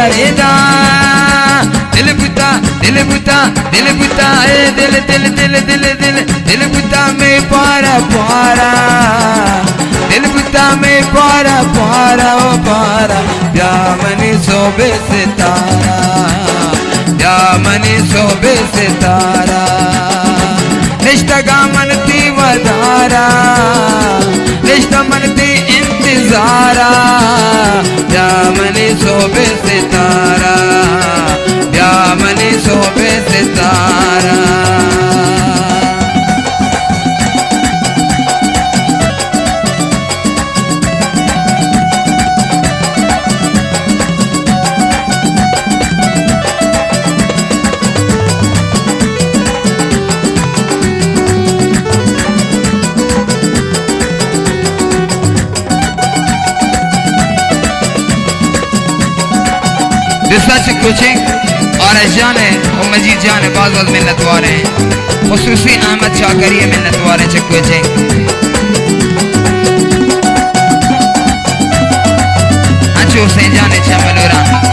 करेदा दिल बुता दिल बुता दिल बुता दिल दिल दिल दिल दिल दिल बुता में पारा पारा दिल बुता में पारा पारा ओ पारा या मनी सोबे सितारा या मनी सोबे सितारा निष्ठगा मनती वधारा निष्ठा मनती इंतजारा या मनी सोबे सितारा या मनी सोबे सितारा रिसर्च कोचिंग और जान है और मजीद जान है बाज़ मिन्नत वाले हैं खुसूसी अहमद शाकरिया मिन्नत वाले च कोचिंग अच्छे हुसैन जान है चमलोरा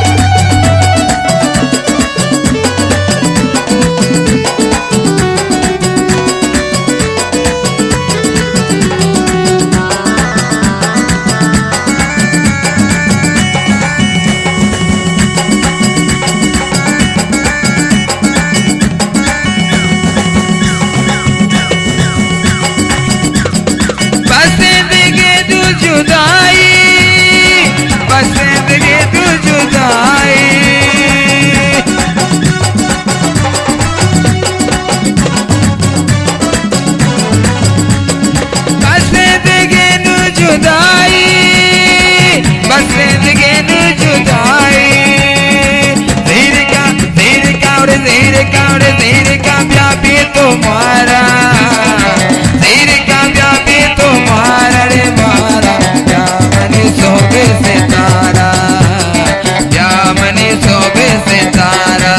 तुम्हारा तेरे कामयाबी तुम्हारा रे मारा या मनी सोबे सितारा या मनी सोबे सितारा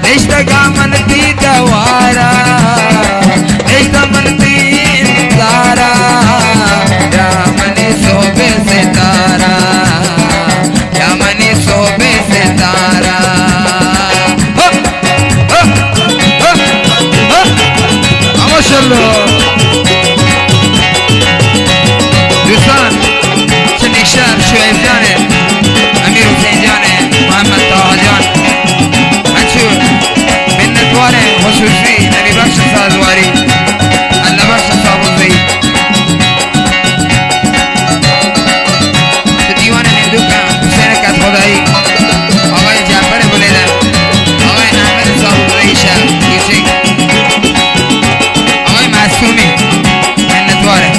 निष्ठगा मनती दवारा निष्ठा मनती इंतजारा या मनी सोबे सितारा या मनी सोबे सितारा दुसान शनिशर शुएब जान है अमीर हुसैन जान है मोहम्मद ताहा जान मंशूर मिन्नत वाले खुसूसी नबी बख्श साजवारी अल्लाह बख्श साहब सही तो दीवाने ने दुका हुसैन का खुदाई आवाज जाफर बोले ना आवाज अहमद साहब सही शाह किसी मासूमी मिन्नत वाले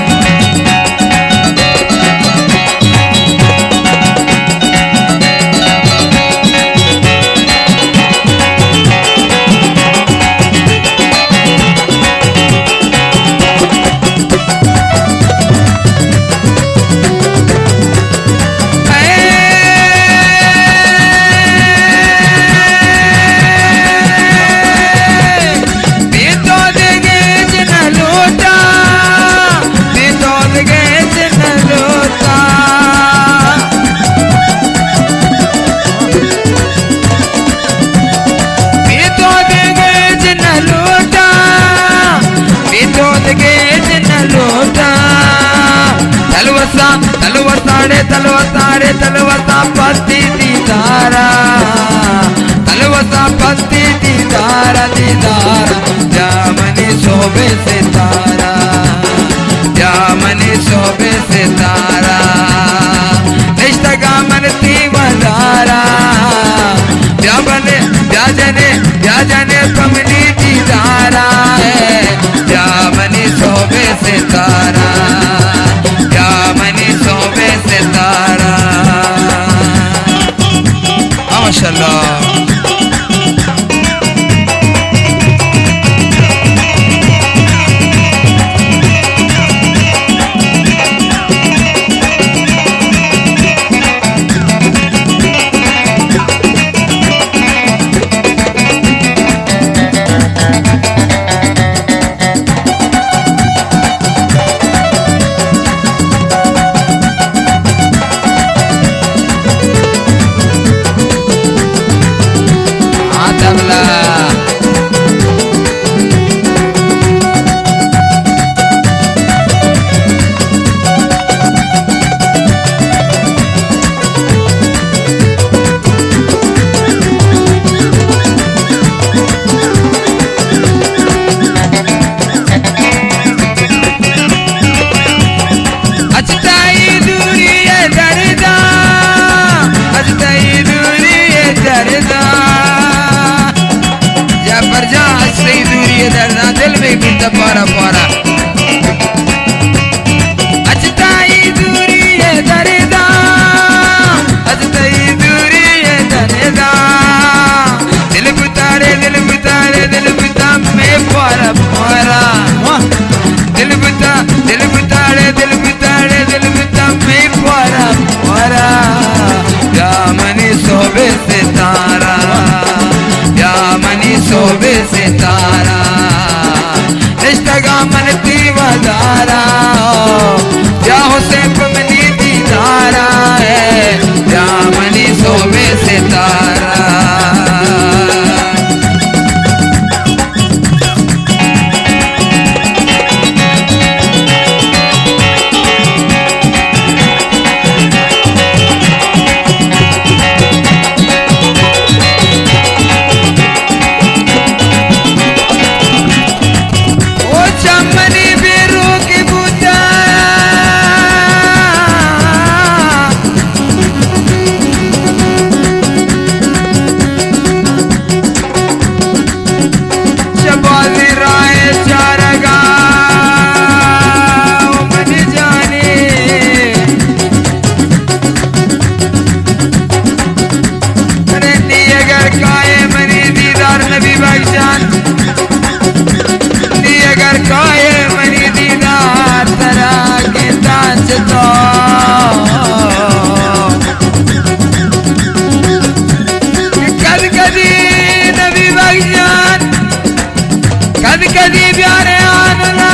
तलवसा पति दीदारा तलवसा पति दीदारा दीदारा या मनी सोबे सितारा या मनी सोबे सितारा निष्ठगा मनती वधारा व्याजने कमली दीदारा या मनी सोबे सितारा या मनी सोबे सितारा माशाअल्लाह अजते दूरी दर्दा दिल में गिरता पारा पारा अजता दूरी दर्दा अजता दूरी दर्दा दिल बुतारे में पारा पारा दिल बुतारे में पारा पारा या मनी सोबे सितारा या मनी सोबे सितारा रिश्ता मनती वदारा या हुसैन मनी दीदारा है या मनी सोबे सितारा कदी प्यारे आनना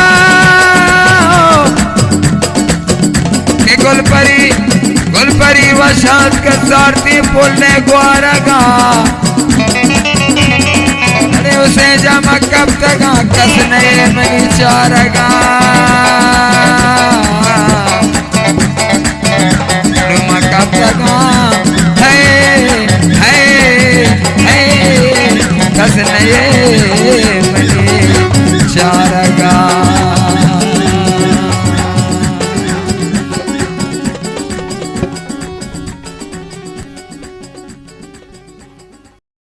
के गुलपरी वशात कसारती बोलने ग्वारगा अरे उसे जमा कब तक कसने में चारगा